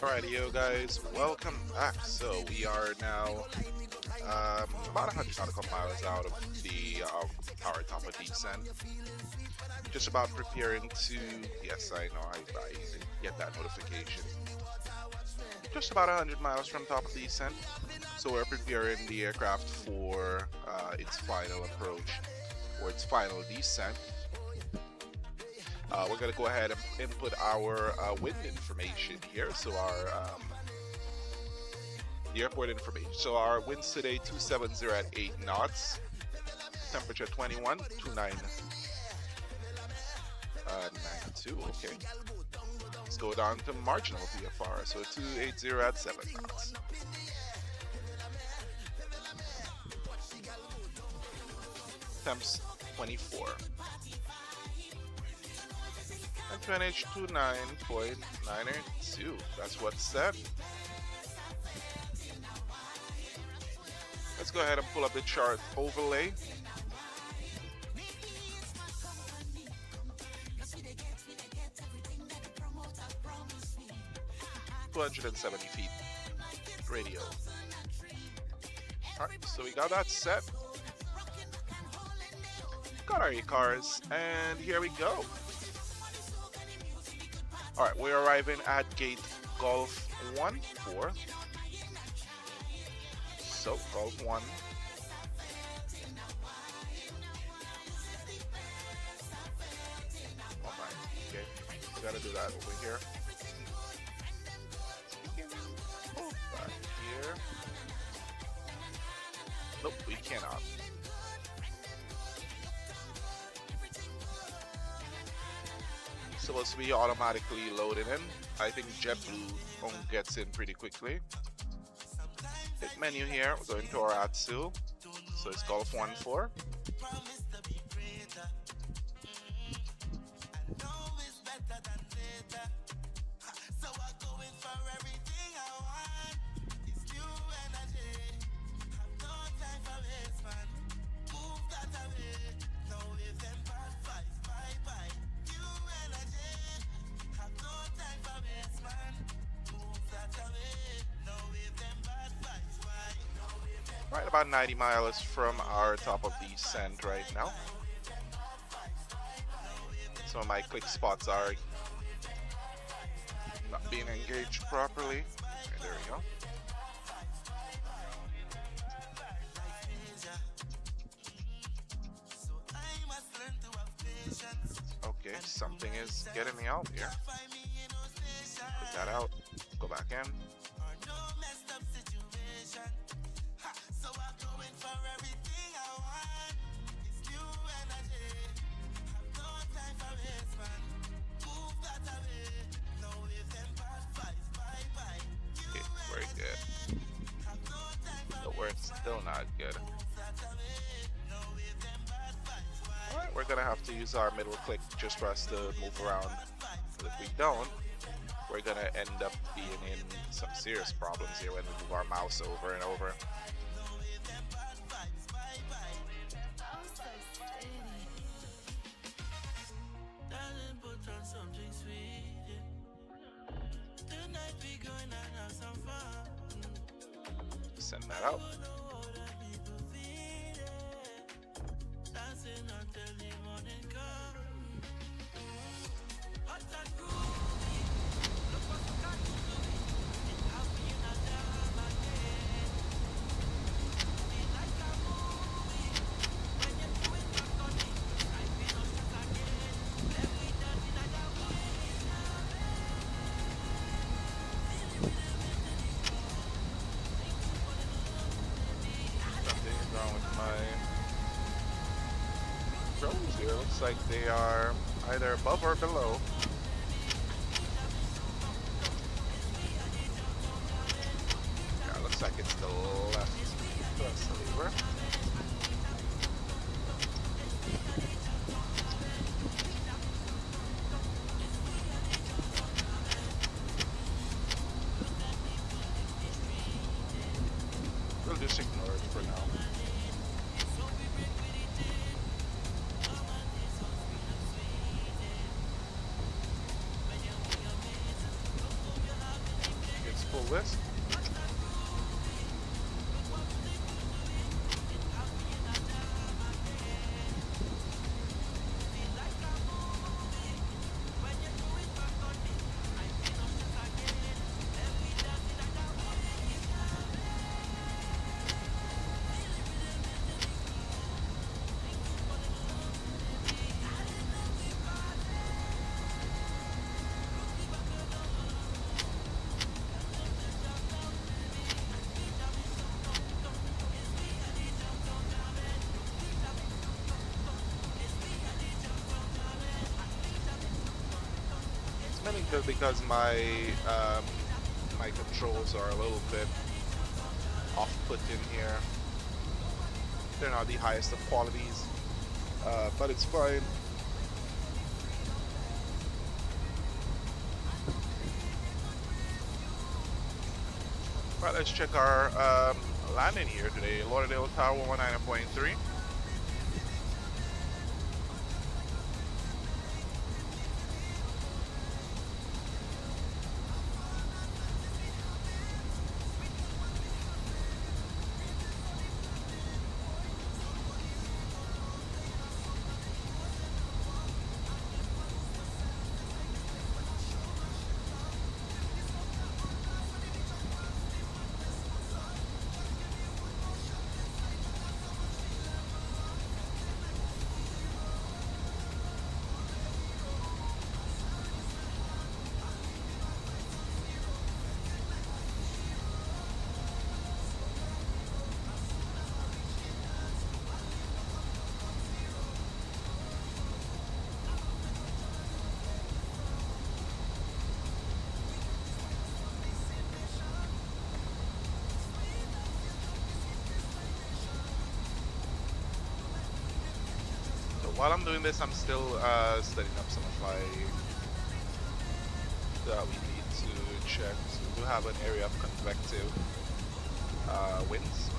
Alrighty, yo guys, welcome back. So we are now about 100 nautical miles out of the our top of descent. Just about preparing to, yes, I know, I get that notification. Just about 100 miles from top of descent. So we're preparing the aircraft for its final approach or its final descent. We're going to go ahead and input our wind information here. So the airport information. So our winds today 270 at 8 knots. Temperature 21, 92. Okay. Let's go down to marginal VFR. So 280 at 7 knots. Temps 24. Advantage 29.92. That's what's set. Let's go ahead and pull up the chart overlay. $270 feet radio. Alright, so we got that set. Got our cars, and here we go. Alright, we're arriving at gate Golf 1-4. So, Golf 1. Oh my, okay. We gotta do that over here. Oh, back here. Nope, we cannot. Supposed to be automatically loaded in. I think JetBlue gets in pretty quickly. Hit menu here, we're going to our ATSU. So it's Golf 1-4. Right about 90 miles from our top of descent right now. Some of my click spots are not being engaged properly. Okay, there we go. Okay, something is getting me out here. Put that out. Go back in. Okay, very good. But we're still not good. Alright, we're gonna have to use our middle click just for us to move around. But if we don't, we're gonna end up being in some serious problems here when we move our mouse over and over. Send that out. Something's wrong with my drones here. Looks like they are either above or below. Yeah, looks like it's the left lever. We'll just ignore it for now. this. It's mainly because my controls are a little bit off-putting here. They're not the highest of qualities, but it's fine. Right, let's check our landing here today. Lauderdale Tower 119.3. While I'm doing this, I'm still setting up some of my that we need to check. So we do have an area of convective winds.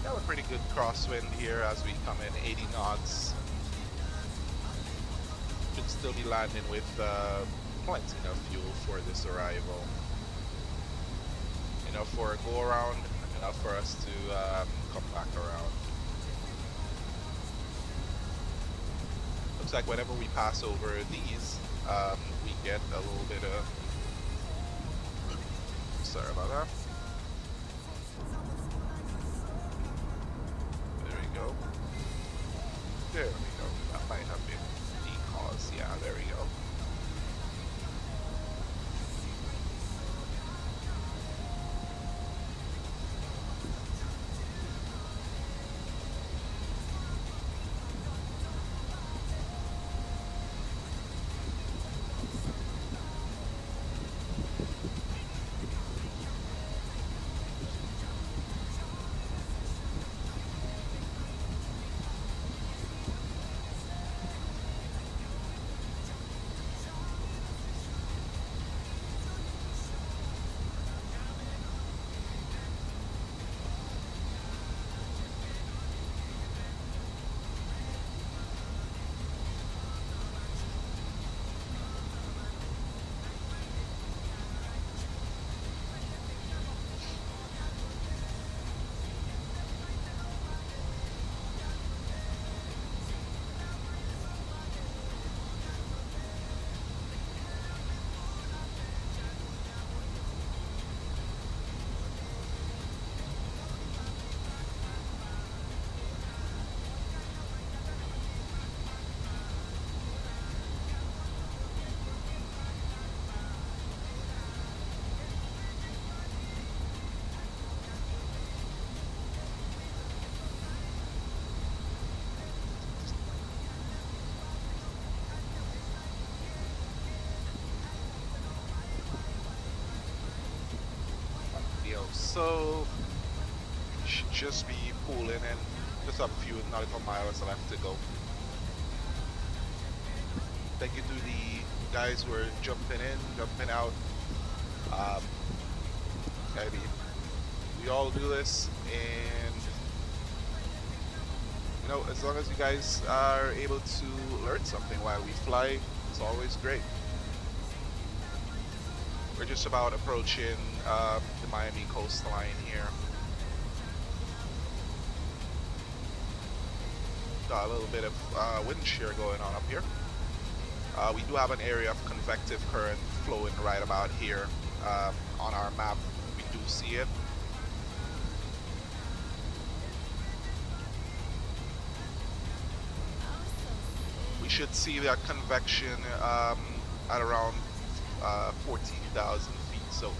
Got a pretty good crosswind here as we come in 80 knots. Should still be landing with plenty enough fuel for this arrival. Enough for a go around, enough for us to come back around. Looks like whenever we pass over these, we get a little bit of. Sorry about that. There we go. That might have been the cause. Yeah, there we go. so should just be pulling in. Just have a few nautical miles left to go. Thank you to the guys who are jumping in, jumping out. Um, I mean, we all do this, and you know, as long as you guys are able to learn something while we fly, it's always great. We're just about approaching the Miami coastline here. Got a little bit of wind shear going on up here. We do have an area of convective current flowing right about here. On our map, we do see it. We should see that convection at around 14,000 feet. So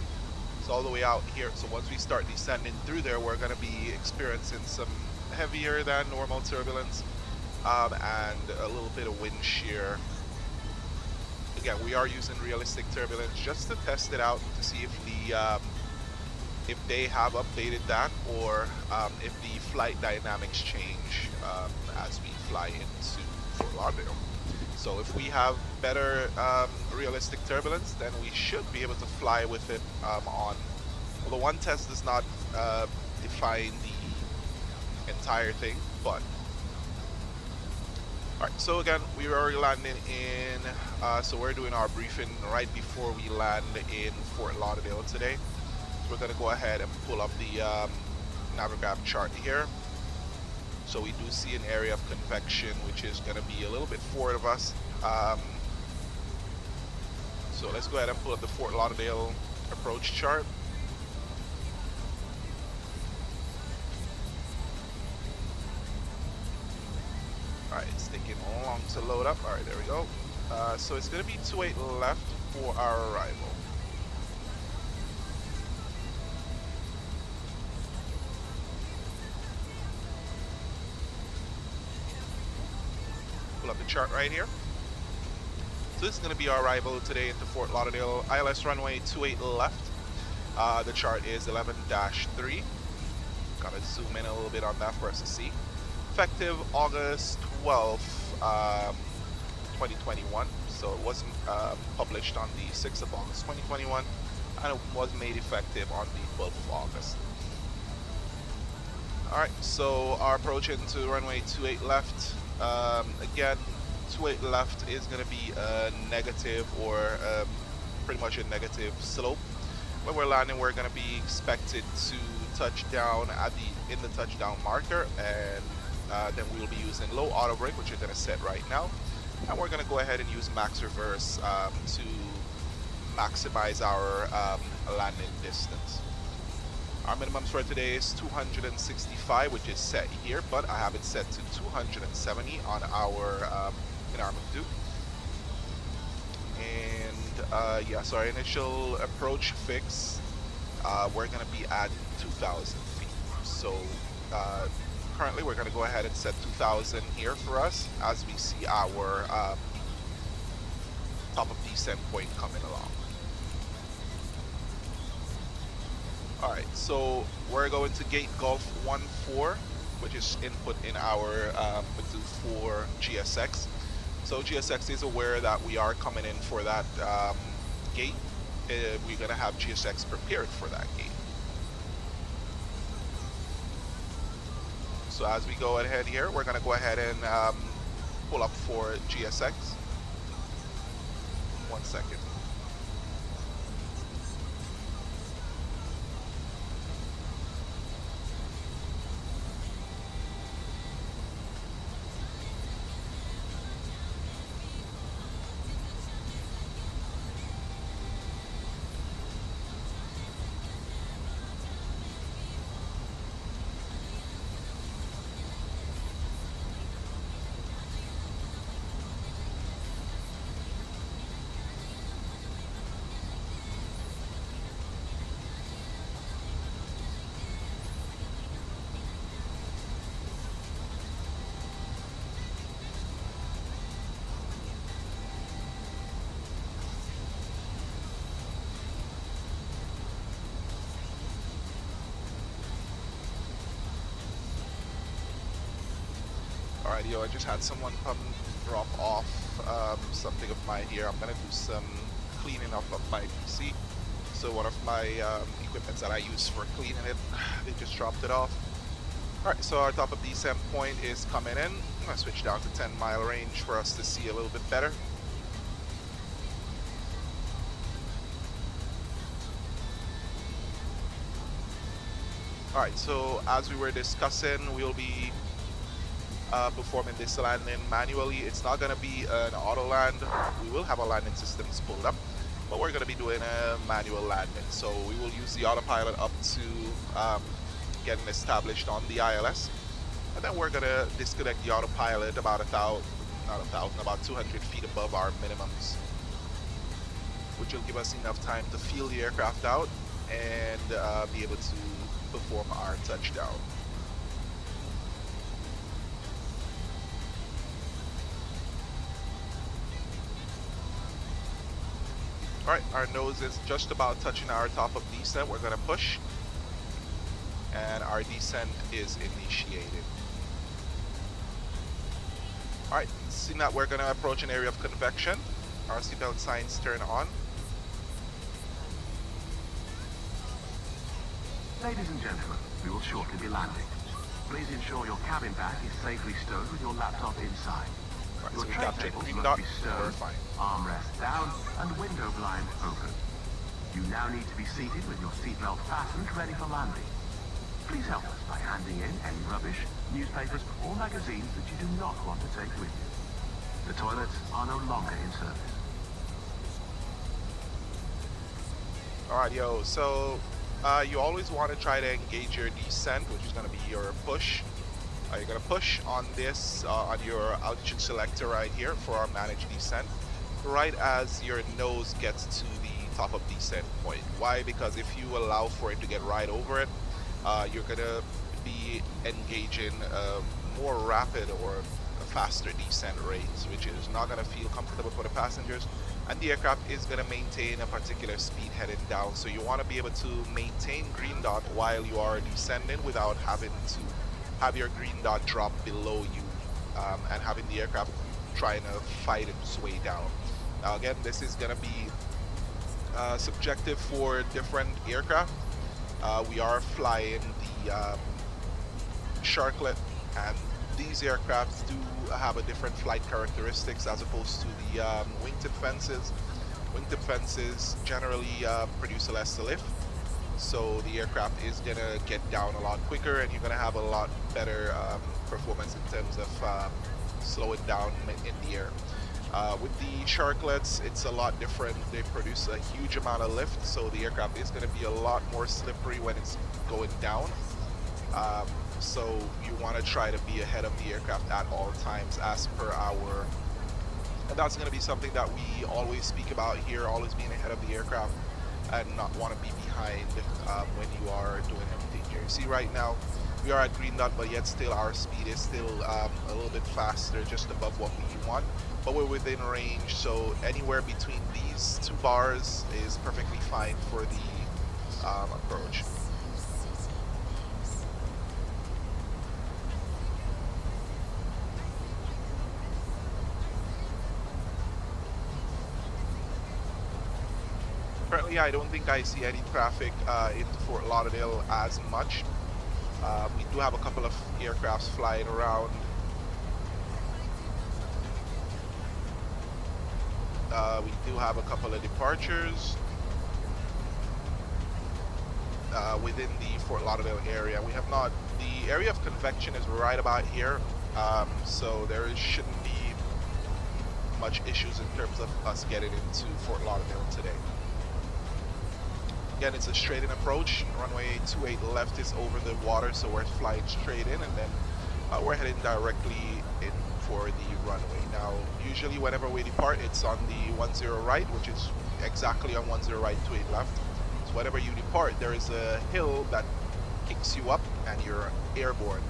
it's all the way out here. So once we start descending through there, we're going to be experiencing some heavier than normal turbulence and a little bit of wind shear. Again, we are using realistic turbulence just to test it out to see if they have updated that, or if the flight dynamics change as we fly into Fort Lauderdale. So if we have better realistic turbulence, then we should be able to fly with it on. Although one test does not define the entire thing, but all right. So again, we are landing in. So we're doing our briefing right before we land in Fort Lauderdale today. We're gonna go ahead and pull up the Navigraph chart here. So we do see an area of convection, which is going to be a little bit forward of us. So let's go ahead and pull up the Fort Lauderdale approach chart. All right, it's taking long to load up. All right, there we go. So it's going to be 28 left for our arrival. Pull up the chart right here. So this is going to be our arrival today into Fort Lauderdale. ILS runway 28 left. The chart is 11-3. Gotta zoom in a little bit on that for us to see. Effective August 12th, 2021. So it wasn't published on the 6th of August 2021, and it was made effective on the 12th of August. Alright, so our approach into runway 28 left. Again, 28 left is going to be a negative, or pretty much a negative slope. When we're landing, we're going to be expected to touch down in the touchdown marker, and then we will be using low auto brake, which you're going to set right now, and we're going to go ahead and use max reverse to maximize our landing distance. Our minimums for today is 265, which is set here, but I have it set to 270 on our in our Magoo. And yeah, so our initial approach fix, we're going to be at 2,000 feet. So currently we're going to go ahead and set 2,000 here for us as we see our top of descent point coming along. Alright, so we're going to gate Gulf 14, which is input in our Magoo for GSX. So GSX is aware that we are coming in for that gate. We're going to have GSX prepared for that gate. So as we go ahead here, we're going to go ahead and pull up for GSX. 1 second. Alright, yo, I just had someone come drop off something of mine here. I'm gonna do some cleaning up of my PC. So one of my equipments that I use for cleaning it, they just dropped it off. Alright, so our top of descent point is coming in. I'm gonna switch down to 10-mile range for us to see a little bit better. Alright, so as we were discussing, we'll be performing this landing manually. It's not going to be an auto land. We will have our landing systems pulled up, but we're going to be doing a manual landing. So we will use the autopilot up to getting established on the ILS, and then we're going to disconnect the autopilot about about 200 feet above our minimums, which will give us enough time to feel the aircraft out and be able to perform our touchdown. Alright, our nose is just about touching our top of descent. We're going to push, and our descent is initiated. Alright, seeing that we're going to approach an area of convection, our seatbelt signs turn on. Ladies and gentlemen, we will shortly be landing. Please ensure your cabin bag is safely stowed with your laptop inside. Right, your so we tray captured tables green must dot, be we're stowed, fine. armrest down, and window blind open. You now need to be seated with your seatbelt fastened, ready for landing. Please help us by handing in any rubbish, newspapers, or magazines that you do not want to take with you. The toilets are no longer in service. Alright, yo, so you always want to try to engage your descent, which is going to be your push. You're going to push on this, on your altitude selector right here for our managed descent, right as your nose gets to the top of descent point. Why? Because if you allow for it to get right over it, you're going to be engaging a more rapid or a faster descent rate, which is not going to feel comfortable for the passengers, and the aircraft is going to maintain a particular speed heading down. So you want to be able to maintain green dot while you are descending without having to have your green dot drop below you and having the aircraft trying to fight its way down. Now again, this is going to be subjective for different aircraft. We are flying the Sharklet, and these aircrafts do have a different flight characteristics as opposed to the wingtip fences. Wingtip fences generally produce less lift, so the aircraft is going to get down a lot quicker, and you're going to have a lot better performance in terms of slowing down in the air. With the Sharklets, it's a lot different. They produce a huge amount of lift, so the aircraft is going to be a lot more slippery when it's going down. So you want to try to be ahead of the aircraft at all times as per our, and that's going to be something that we always speak about here, always being ahead of the aircraft and not want to be behind when you are doing everything here. You see right now we are at green dot, but yet still our speed is still a little bit faster, just above what we want, but we're within range, so anywhere between these two bars is perfectly fine for the approach. Currently, I don't think I see any traffic into Fort Lauderdale as much. We do have a couple of aircrafts flying around. We do have a couple of departures within the Fort Lauderdale area. We have not, the area of convection is right about here, so there shouldn't be much issues in terms of us getting into Fort Lauderdale today. Again, it's a straight in approach. Runway 28 left is over the water, so we're flying straight in, and then we're heading directly in for the runway. Now, usually whenever we depart, it's on the 10 right, which is exactly on 10 right, 28 left. So whenever you depart, there is a hill that kicks you up and you're airborne.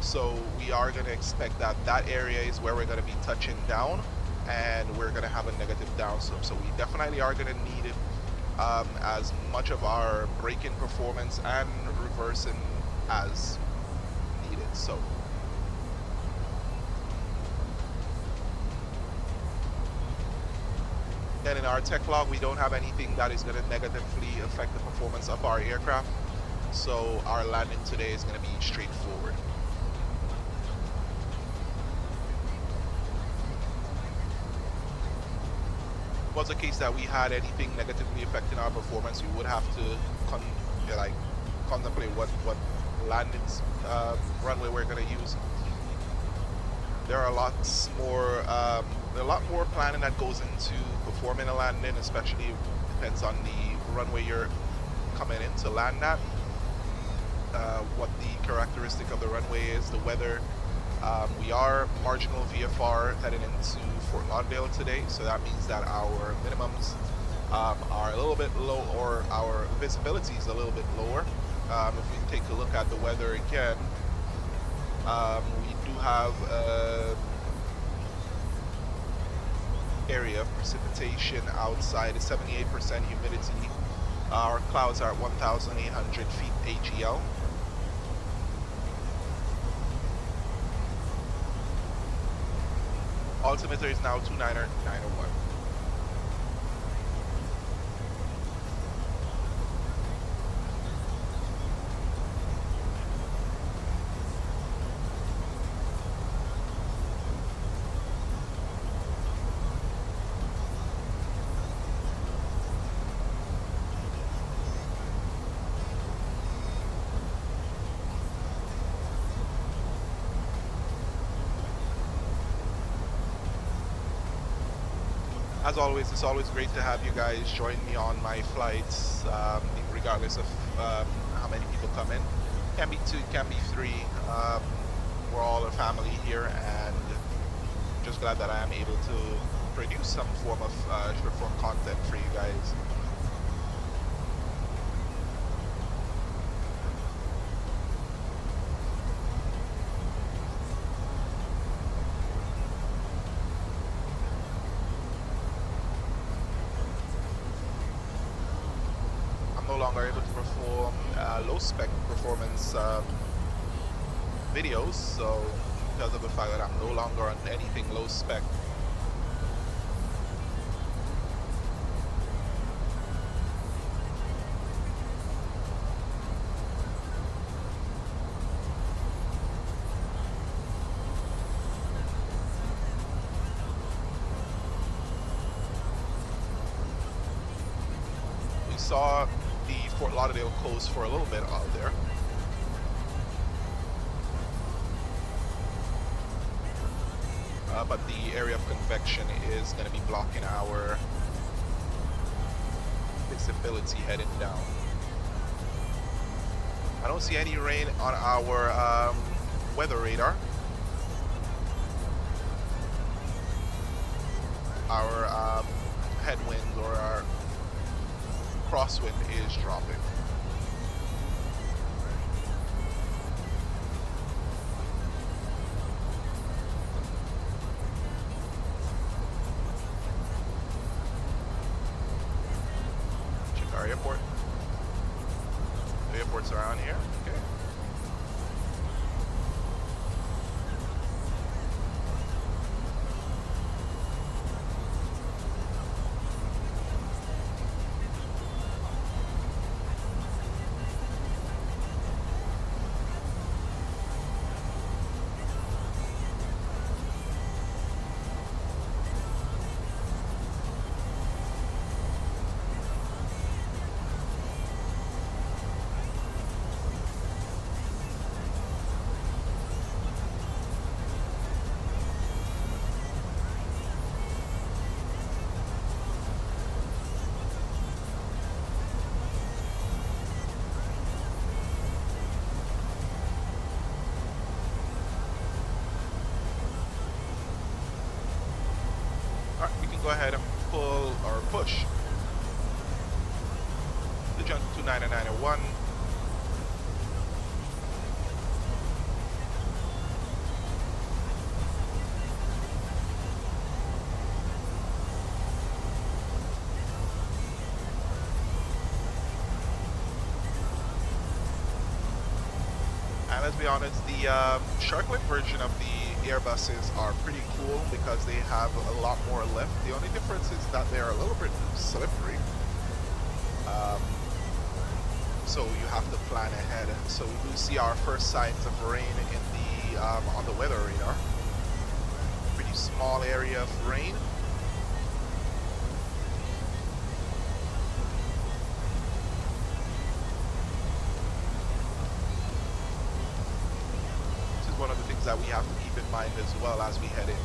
So we are going to expect that that area is where we're going to be touching down, and we're going to have a negative downslope. So we definitely are going to need as much of our braking performance and reversing as needed. So And in our tech log, we don't have anything that is going to negatively affect the performance of our aircraft. So our landing today is going to be straightforward. Was a case that we had anything negatively affecting our performance, we would have to like contemplate what landings runway we're going to use. There are lots more, a lot more planning that goes into performing a landing, especially depends on the runway you're coming in to land at, what the characteristic of the runway is, the weather. We are marginal VFR heading into Fort Lauderdale today, so that means that our minimums are a little bit low, or our visibility is a little bit lower. If we take a look at the weather again, we do have area of precipitation outside, is 78% humidity. Our clouds are at 1,800 feet AGL. Altimeter is now 29901. As always, it's always great to have you guys join me on my flights, regardless of how many people come in. Can be 2, can be 3. We're all a family here, and just glad that I am able to produce some form of short form content for you guys. No longer able to perform low spec performance videos, so because of the fact that I'm no longer on anything low spec. We saw the Fort Lauderdale coast for a little bit out there. But the area of convection is going to be blocking our visibility heading down. I don't see any rain on our weather radar. Our headwind, or our crosswind, is dropping. Check our airport. The airport's around here. Okay. Go ahead and pull or push the jump to 29901. And let's be honest, the Sharklet version of the Airbuses are pretty cool because they have a lot more lift. The only difference is that they're a little bit slippery. So you have to plan ahead. So we do see our first signs of rain in the on the weather radar. Pretty small area of rain. This is one of the things that we have to keep in mind as well as we head in.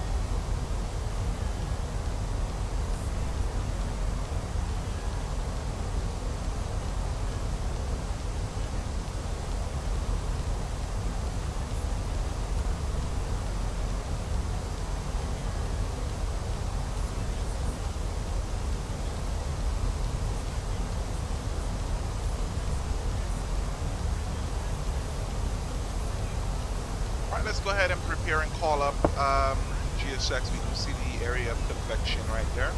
Let's go ahead and prepare and call up GSX. We do see the area of convection right there.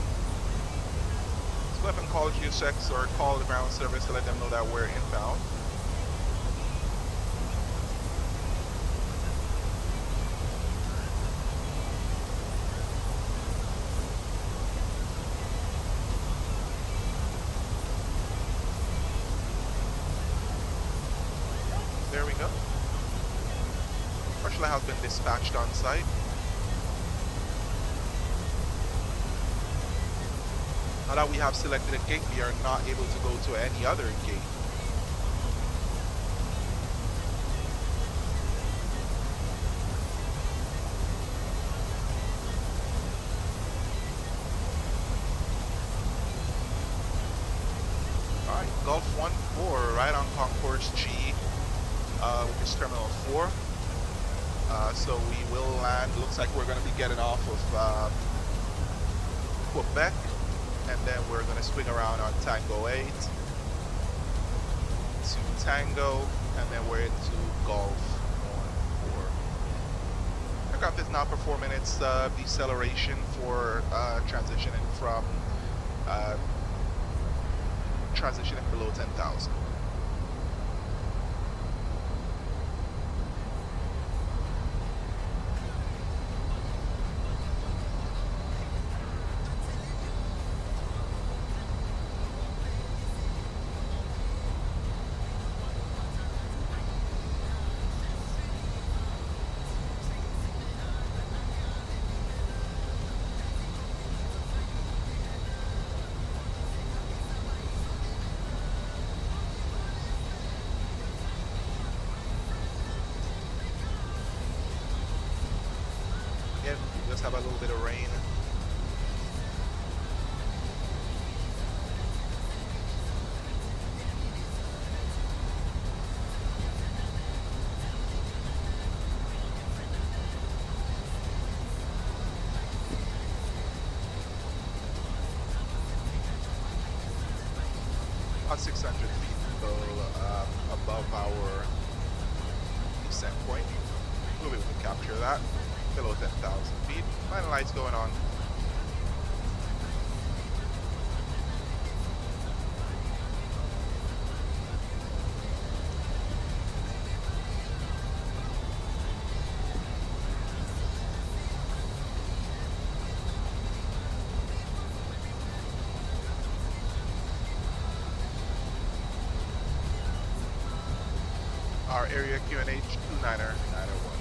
Let's go ahead and call GSX or call the ground service to let them know that we're inbound. There we go. Has been dispatched on site. Now that we have selected a gate, we are not able to go to any other gate. Alright, Gulf 1-4 right on Concourse G, which is Terminal 4. So we will land, looks like we're going to be getting off of Quebec, and then we're going to swing around on Tango 8 to Tango, and then we're into Gulf 1-4. Aircraft is now performing its deceleration for transitioning from transitioning below 10,000. Just have a little bit of rain. About 600 feet above our descent point. We'll be able to capture that. Below 10,000 feet. Final lights going on. Our area QNH 29901.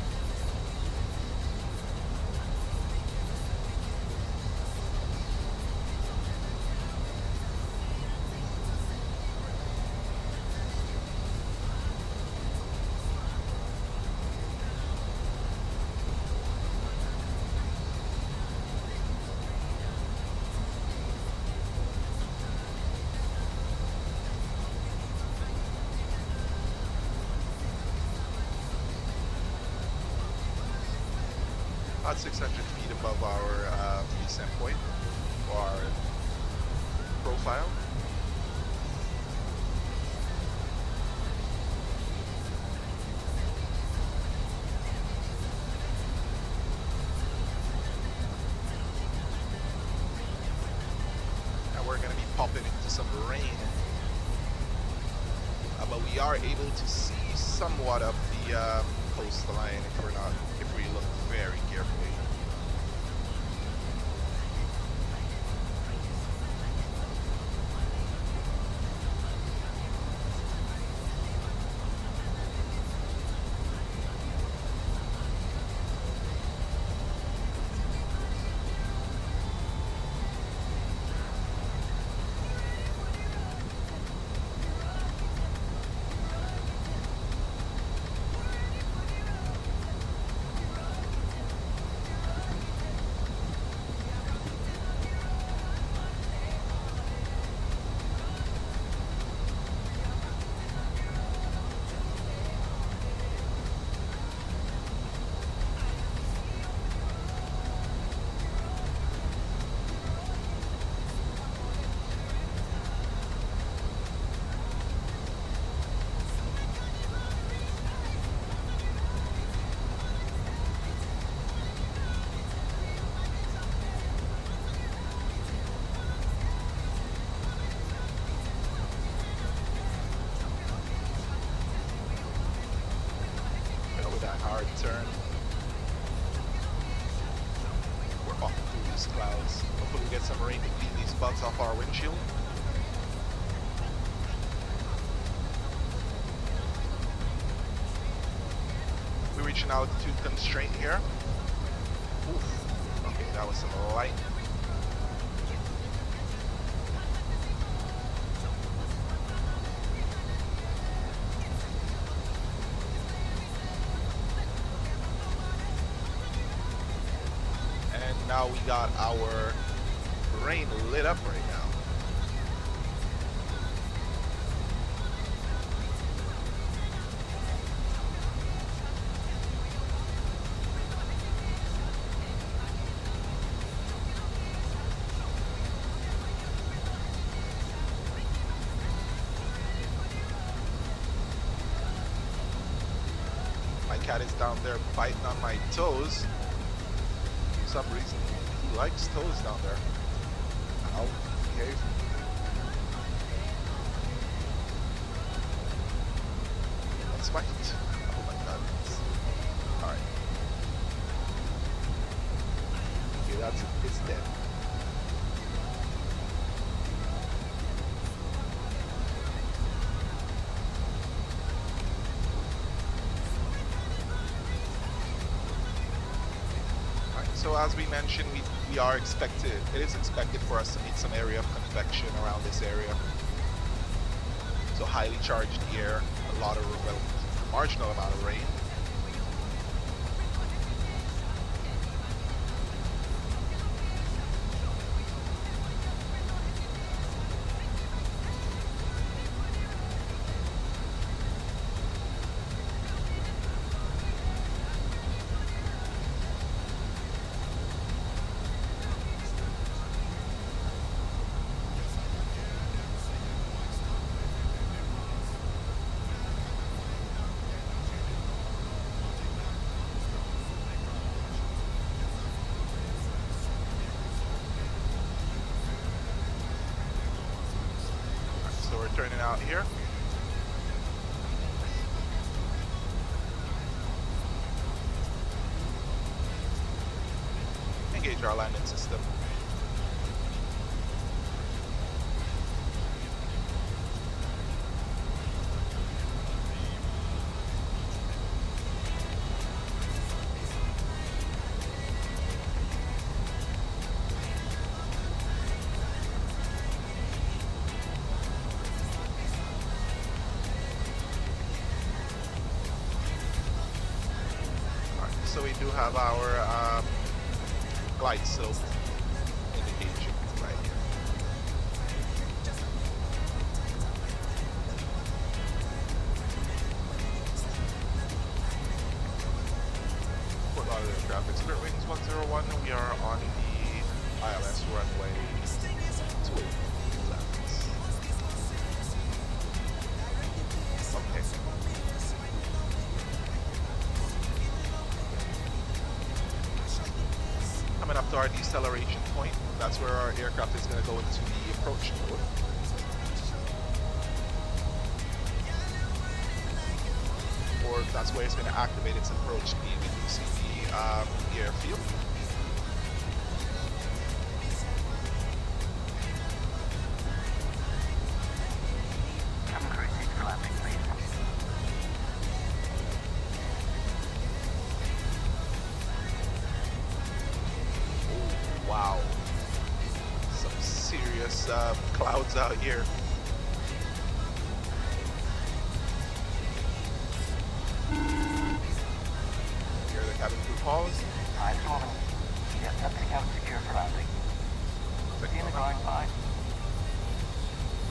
About 600 feet above our descent point for our profile. And we're going to be popping into some rain. But we are able to see somewhat of the coastline if we look very carefully. these clouds. Hopefully we get some rain to clean these bugs off our windshield. We reach an altitude constraint here. Oof. Okay, that was some light. And now we got our rain lit up right now. My cat is down there biting on my toes. For some reason, he likes toes down there. Ow, behave. That's my feet. Oh my god. Alright. Okay, it's dead. So as we mentioned, we are expected, it is expected for us to meet some area of convection around this area. So highly charged air, a lot of, well, marginal amount of rain. So we're turning out here. Engage our landing system. So we do have our glide slope indication right here. Fort Lauderdale traffic, Spirit Wings 101, we are on the ILS runway 28 left. Okay. Coming up to our deceleration point, that's where our aircraft is going to go into the approach mode. Or that's where it's going to activate its approach speed, reducing the airfield. Wow, some serious clouds out here. Here are the cabin crew calls. Time swarming. Yes, that's the cabin secure for landing. In the going by.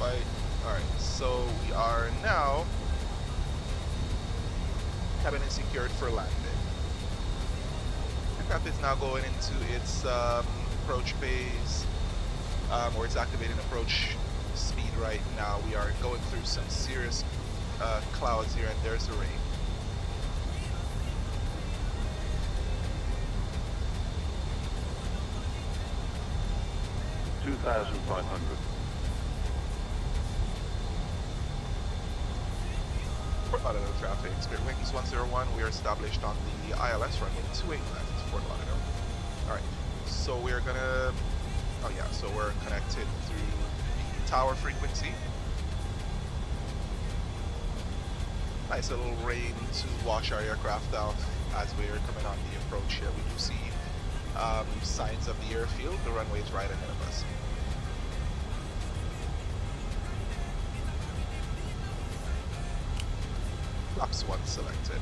Alright, so we are now cabin is secured for landing. Aircraft is now going into its approach phase, or it's activating approach speed right now. We are going through some serious clouds here, and there's the rain. $2,500. Fort Lauderdale traffic, Spirit Wings 101, we are established on the ILS runway 28 left, Fort Lauderdale. Alright, So we're gonna, oh yeah, so we're connected through the tower frequency. Nice little rain to wash our aircraft off as we're coming on the approach here. We do see signs of the airfield. The runway is right ahead of us. Flaps 1 selected.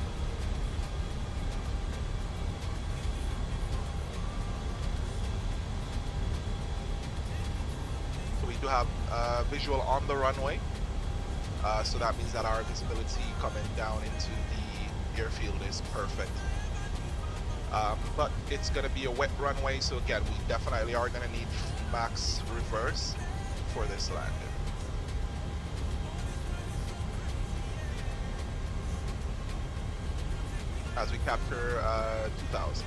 So we do have visual on the runway. So that means that our visibility coming down into the airfield is perfect. But it's going to be a wet runway, so again, we definitely are going to need max reverse for this landing. As we capture 2,000 feet.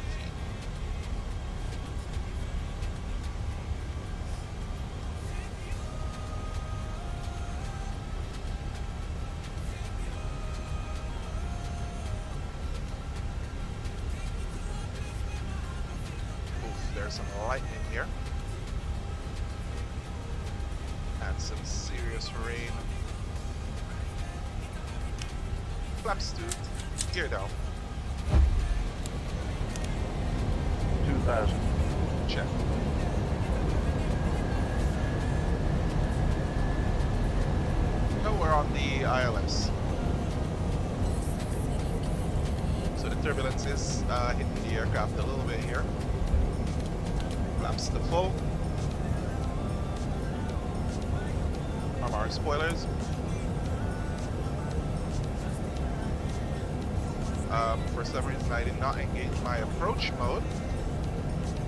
There's some lightning here. And some serious rain. Flaps 2, gear down. 2,000. Check. Now we're on the ILS. So the turbulence is hitting the aircraft a little bit here. Flaps to full. Arm our spoilers. For some reason I did not engage my approach mode.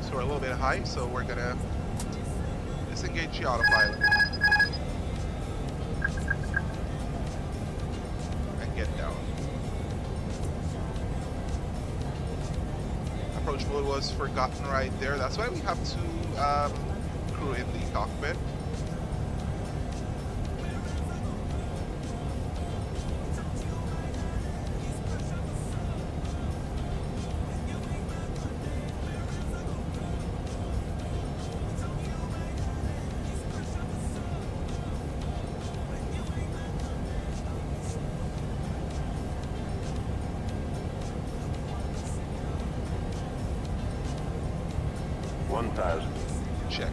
So we're a little bit high, so we're gonna disengage the autopilot. And get down. Approach mode was forgotten right there. That's why we have to crew in the cockpit. Check.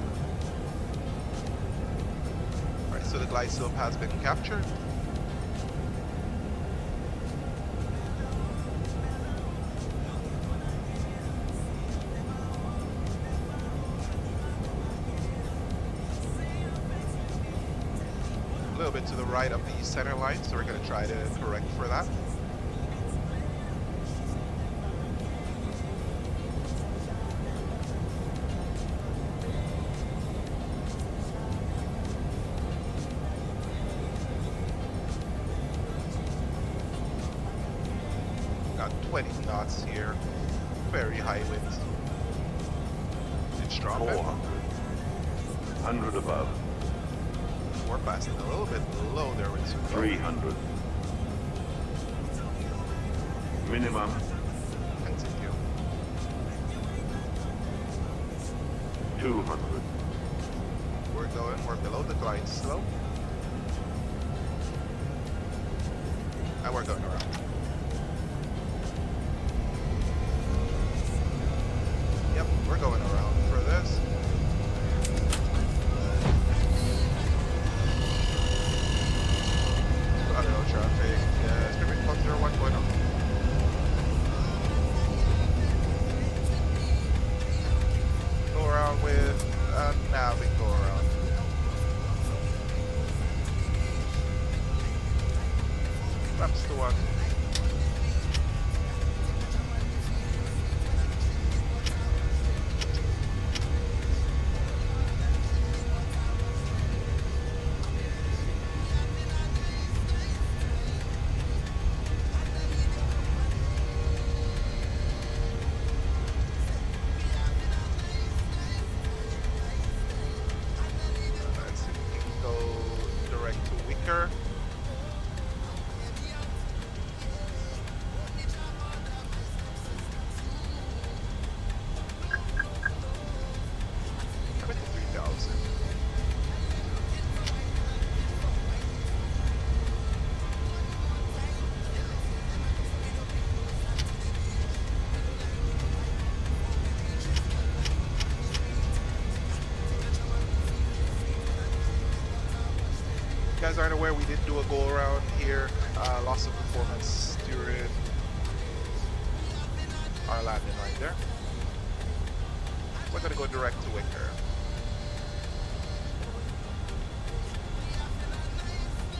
Alright, so the glide slope has been captured. A little bit to the right of the center line, so we're going to try to correct for that. Got 20 knots here, very high winds. It's dropping. 400. 100 above. We're passing a little bit low there with 300. Minimum. Continue. 200. We're below the glide slope. And we're going around. Yep, we're going around for this. Auto traffic, Spirit Cluster 1.0. Go around with nav and go around. That's the one. Go direct to Wicker. guys aren't aware, we did do a go around here. Loss of performance during our landing right there. We're gonna go direct to Wicker.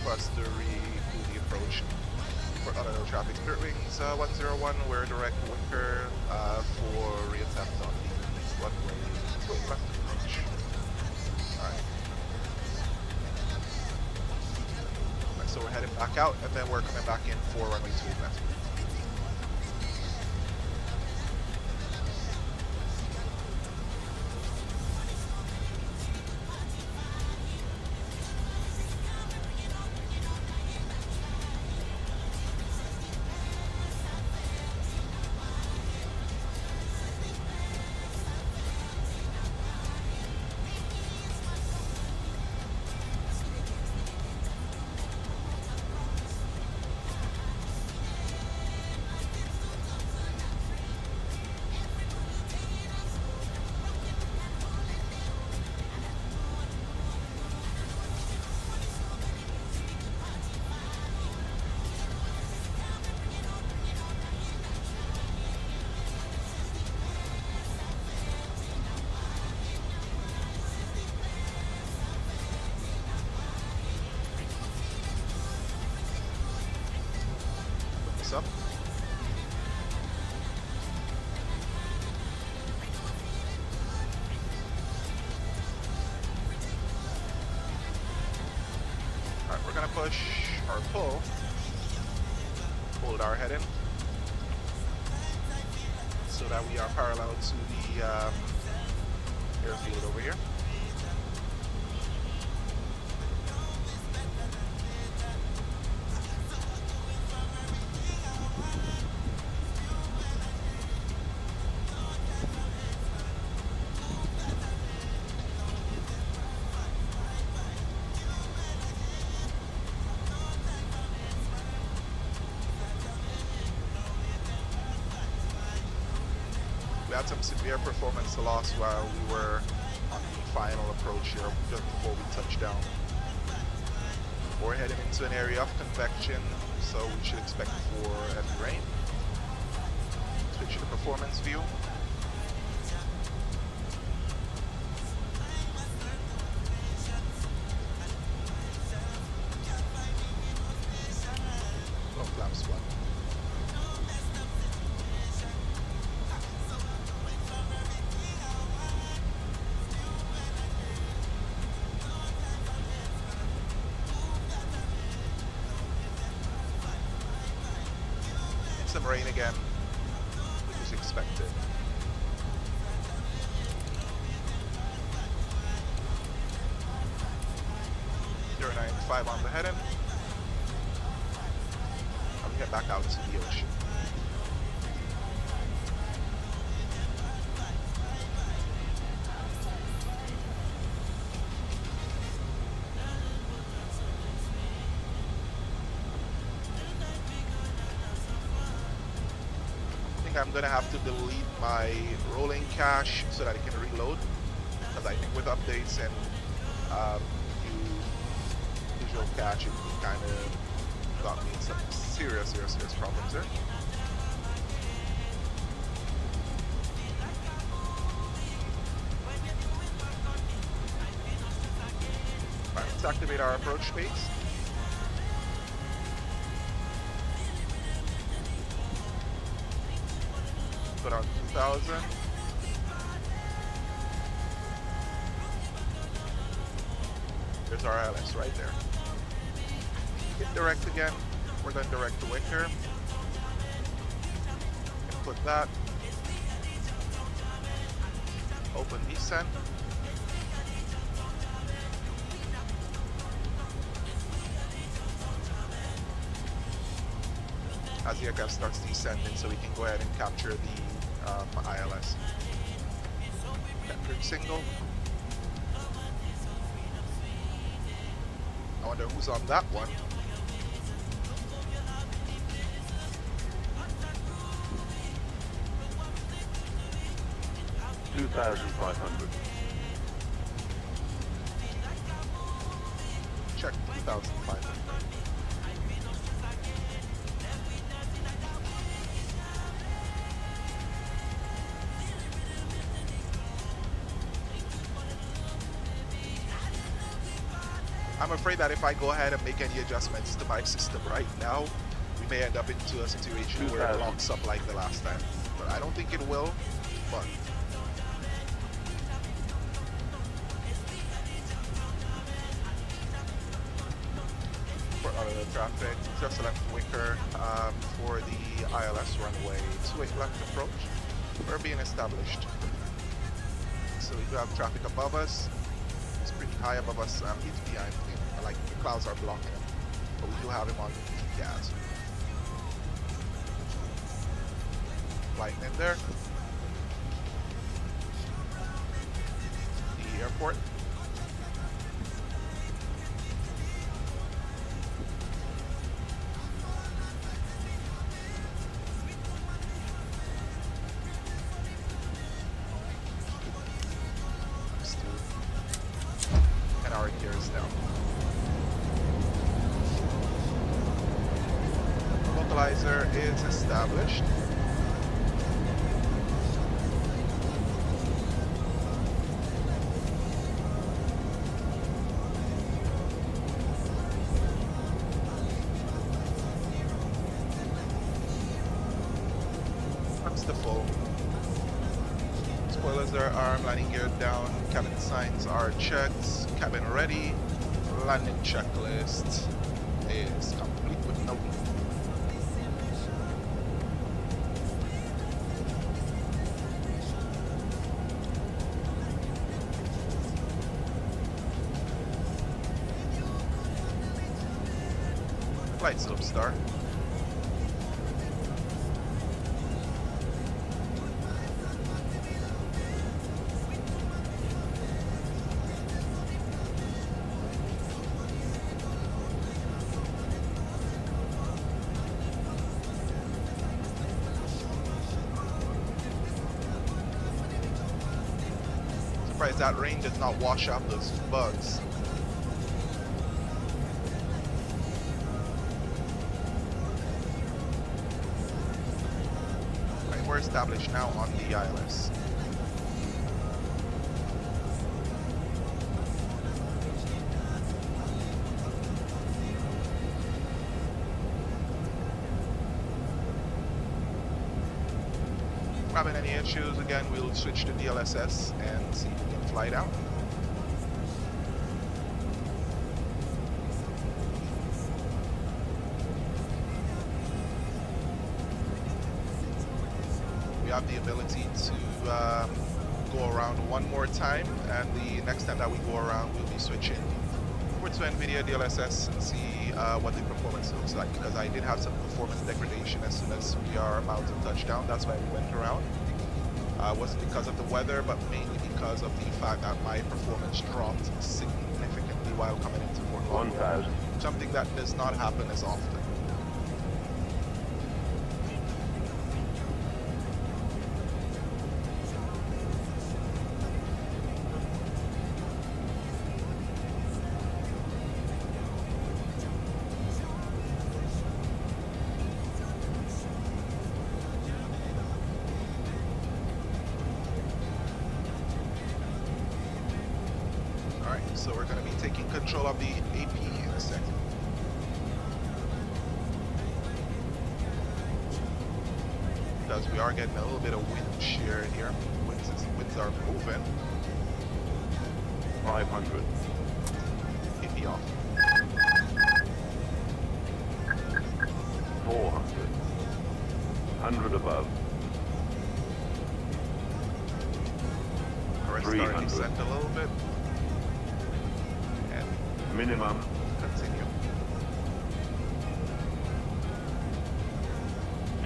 For us to do the approach for other traffic spirit wings 101. We're direct to Wicker for reattempt on the runway 2 left approach. Alright. So we're heading back out, and then we're coming back in for runway 2 left. Up. Alright, we're gonna push or pull. Hold our head in so that we are parallel to the airfield over here. We had some severe performance loss while we were on the final approach here just before we touched down. We're heading into an area of convection, so we should expect for heavy rain. Switch to the performance view. Oh, flap squad. Some rain again, which is expected. Zero 95 on the head end. And we get back out to the ocean. I'm gonna have to delete my rolling cache so that it can reload, because I think with updates and new visual cache, it kind of got me in some serious problems there. Alright, let's activate our approach space. Put on 2000. There's our ILS right there. Hit direct again. We're going direct to Wicker. Input that. Open descent. As the aircraft starts descending, so we can go ahead and capture the ILS. Captured single. I wonder who's on that one. $2,500. Check 3,500. I'm afraid that if I go ahead and make any adjustments to my system right now, we may end up into a situation where it locks up like the last time. But I don't think it will. But for other traffic, just left Wicker for the ILS runway 28 left approach. We're being established. So we do have traffic above us. It's pretty high above us. He's behind. Like the clouds are blocking him, but we do have him on gas. Lighting in there. The airport. And our gears down. Localizer is established. That's the full. Spoilers are armed, landing gear down, cabin signs are checked, cabin ready, landing checklist is complete with no. Flight slope start. Surprised that rain does not wash out those bugs. We're established now on the ILS. Having any issues, again, we'll switch to DLSS and see if we can fly down. Have the ability to go around one more time, and the next time that we go around we'll be switching over to NVIDIA DLSS and see what the performance looks like, because I did have some performance degradation as soon as we are about to touch down. That's why we went around. Wasn't because of the weather, but mainly because of the fact that my performance dropped significantly while coming into Fort Lauderdale. Something that does not happen as often. So we're going to be taking control of the AP in a second. Because we are getting a little bit of wind shear here. Winds are moving. 500. AP off. 400. 100 above. Alright, starting to descend a little bit. Minimum. Continue.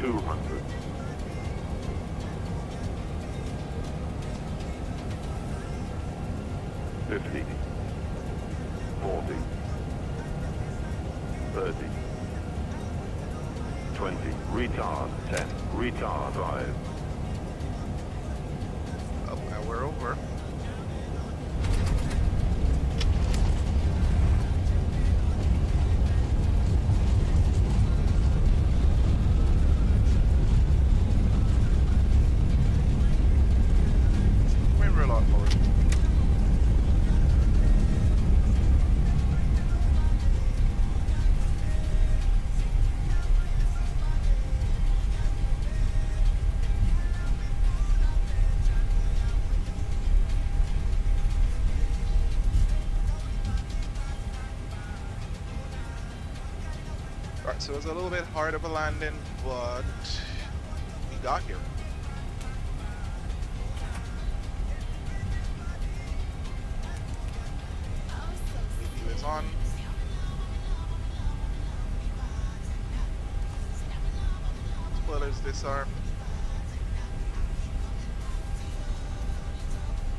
200. 50. 40. 30. 20. Retard. 10. Retard 5. Oh, and we're over. Alright, so it was a little bit hard of a landing, but we got here. Review is on. Spoilers disarmed.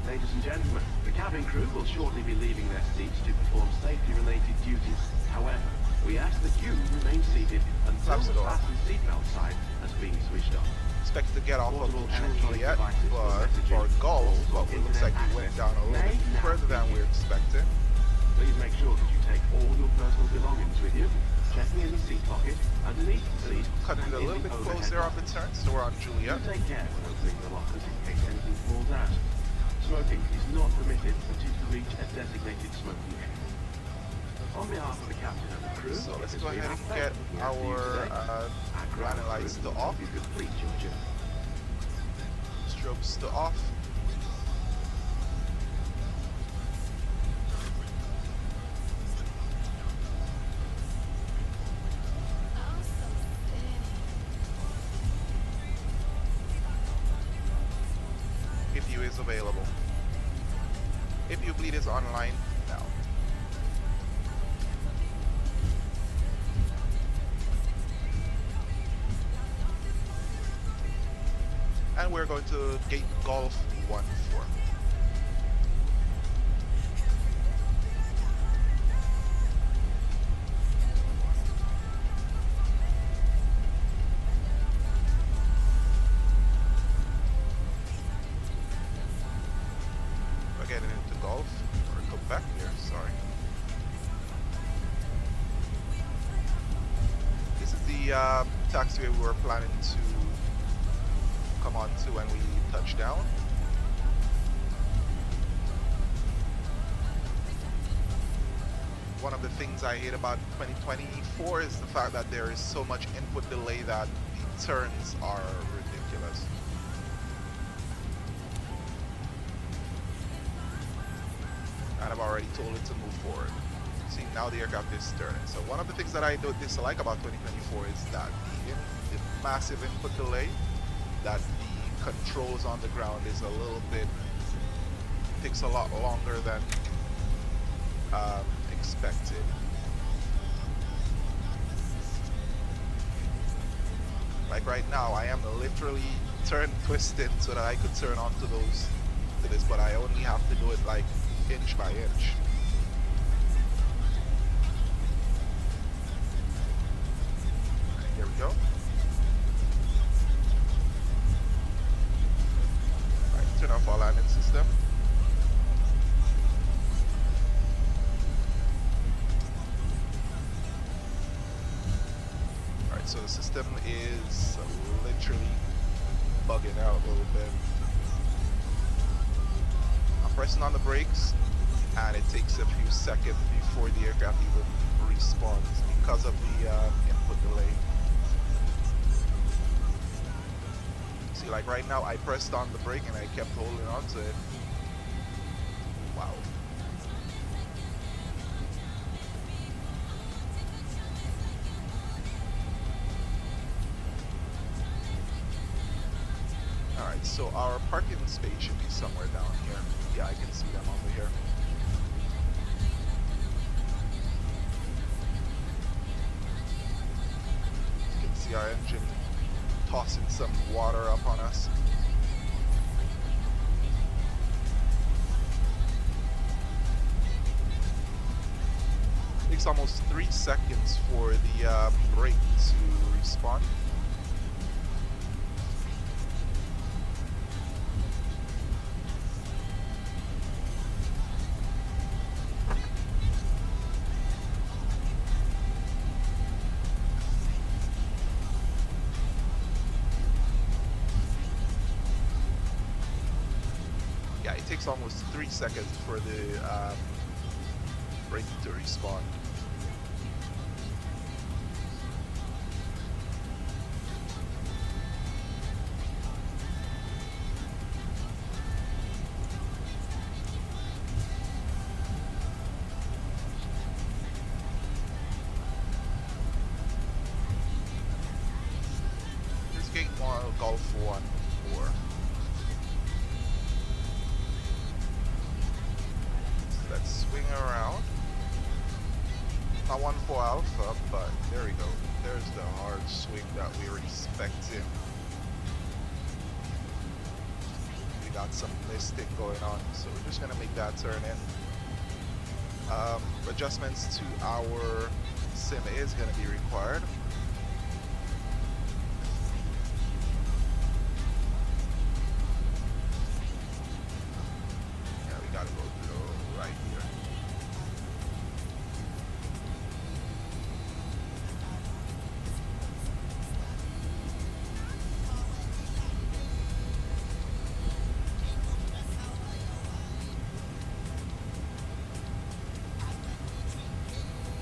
Ladies and gentlemen, the cabin crew will shortly be leaving their seats to perform safety-related duties. However, we ask that you remain seated until the fasten seatbelt sign has been switched off. Expected to get off of Portable electronic Juliet, devices for but messaging, for golf, calls, but it looks like we went down a little bit may further now than we were expecting. Please make sure that you take all your personal belongings with you, checking in the seat pocket, underneath the seat, Cutting and it a in little the bit overhead closer on the lockers. turn, so we're on Juliet. Do take care when opening the lockers in case anything falls out. Smoking is not permitted until you reach a designated smoking area. On behalf of the captain and the crew, So let's it has go been ahead our and pleasure get looking after you today. our ground running lights crew to will off, help you complete your journey. strobes to off. If you is available. If you bleed is online now. And we're going to gate golf 1-4. We're getting into golf or Quebec here, sorry. This is the taxiway we were planning to come on to when we touch down. One of the things I hate about 2024 is the fact that there is so much input delay that the turns are ridiculous. And I've already told it to move forward. See, now the aircraft is turning. So one of the things that I do dislike about 2024 is that the massive input delay, that the controls on the ground is a little bit, takes a lot longer than expected. Like right now, I am literally turn twisting so that I could turn onto those to this, but I only have to do it like inch by inch. And here we go. Alright, turn off our landing system. Alright, so the system is literally bugging out a little bit. I'm pressing on the brakes and it takes a few seconds before the aircraft even respawns because of the input delay. See, like right now I pressed on the brake and I kept holding on to it. Wow. Alright, so our parking space should be somewhere down here. Yeah, I can see them over here. You can see our engine tossing some water up on us. Takes almost 3 seconds for the brake to respawn. Yeah, it takes almost 3 seconds for the brake to respawn. swing around. Not one for alpha, but there we go. There's the hard swing that we were expecting. We got some mystic going on, so we're just gonna make that turn in. Adjustments to our sim is gonna be required. Yeah, we gotta go through right here.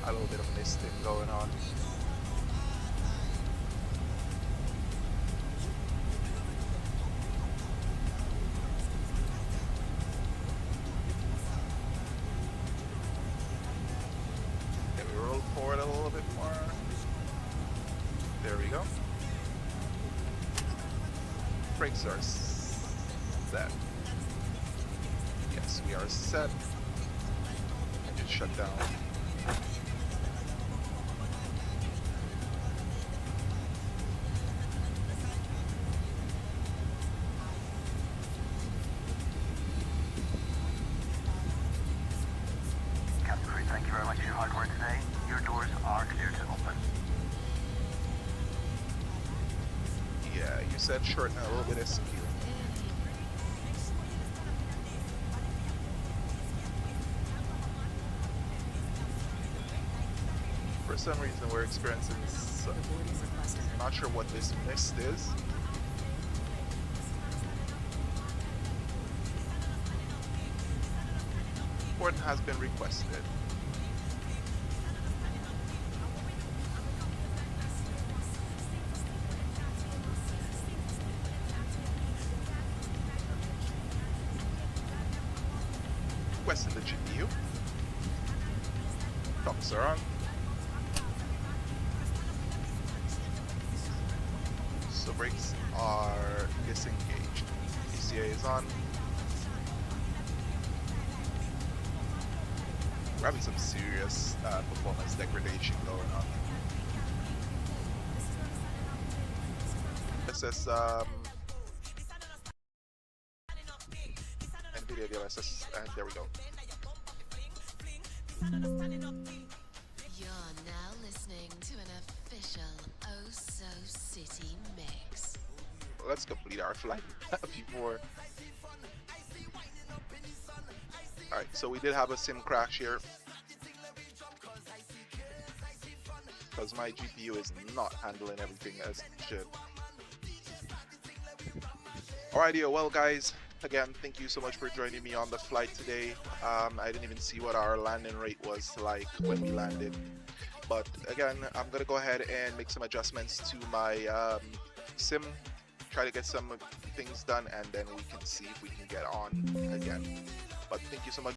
A little bit of mystic going on. Can we roll forward a little bit more? There we go. Brakes are set. Yes, we are set. Engine shut down. Captain Crew, thank you very much for your hard work today. Your doors are clear to open. Yeah, you said shorten a little bit of speed. For some reason, we're experiencing this. Not sure what this mist is. Port has been requested. Requested the GPU. Tops are on. So brakes are disengaged. PCA is on. We're having some serious performance degradation going on. This is NVIDIA DLSS, and there we go. You're now listening to an official Oh So City mix. Let's complete our flight before. Alright, so we did have a sim crash here. Because my GPU is not handling everything as it should. Alrighty, well guys, again, thank you so much for joining me on the flight today. I didn't even see what our landing rate was like when we landed. But again, I'm going to go ahead and make some adjustments to my sim. Try to get some things done, and then we can see if we can get on again. But thank you so much.